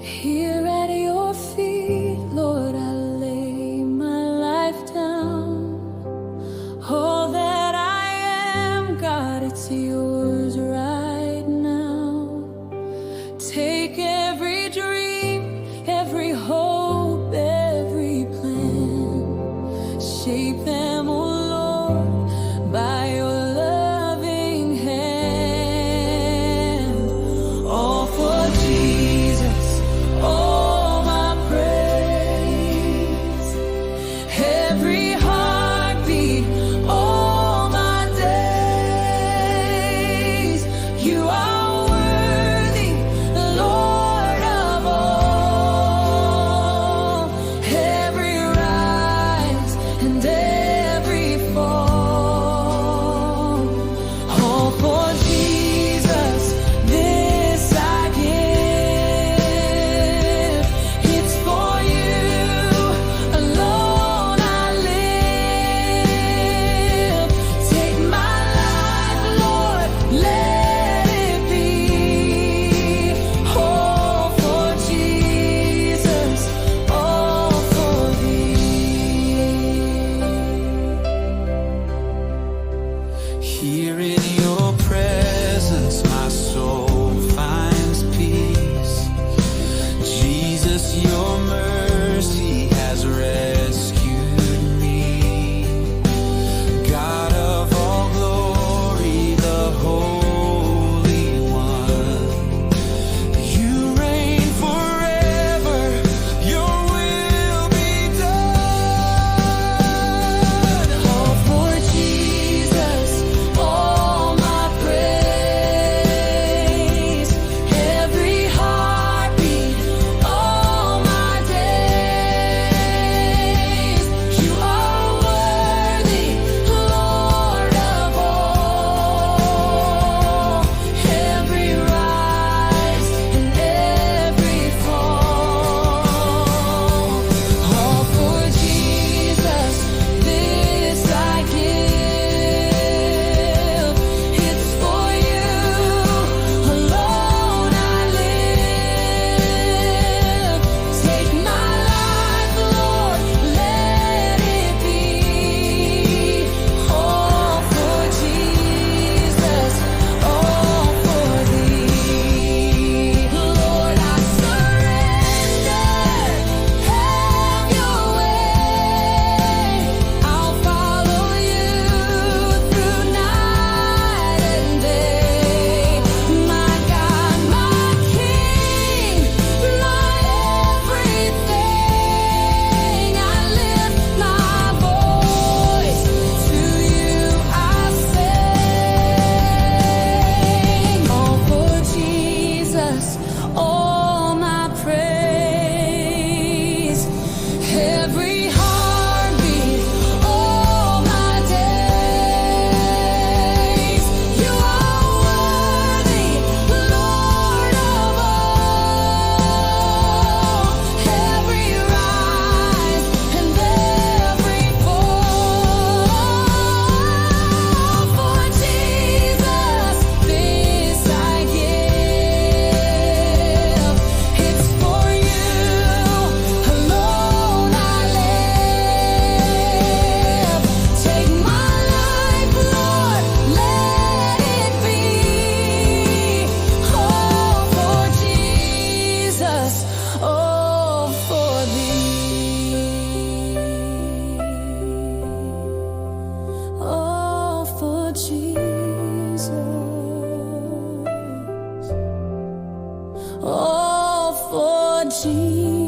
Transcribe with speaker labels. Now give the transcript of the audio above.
Speaker 1: Here at your feet, Lord, I lay my life down. All that I am, God, it's yours right now. Take every dream, every hope, every plan. Shape them, oh Lord, by your loving hand. All for Jesus, all my praise. Every heartbeat, all my days. You are worthy, Lord of all. Every rise and every fall. All for Jesus, this I give. It's for you alone I live. Take my life, Lord, let it be all for Jesus, all for thee.
Speaker 2: Here in your presence, my soul finds peace. Jesus, your mercy has rescued me. God of all glory, the Holy One, you reign forever, your will be done.
Speaker 1: All for Jesus, all my praise. Every heartbeat, all my days. You are worthy, Lord of all. Every rise and every fall. All for Jesus, this I give. It's for you alone I live. Take my life, Lord, let it be all for Jesus, all for thee. Lord, I surrender. Have your way. I'll follow you through night and day. My God, my King, my everything. I lift my voice to you. I sing. All for Jesus, all my praise. Every heartbeat, all my days. You are worthy, Lord of all. Every rise and every fall. For Jesus, this I give. It's for you alone I live. Take my life, Lord, let it be all for Jesus, all for thee. All for Jesus, all for Jesus.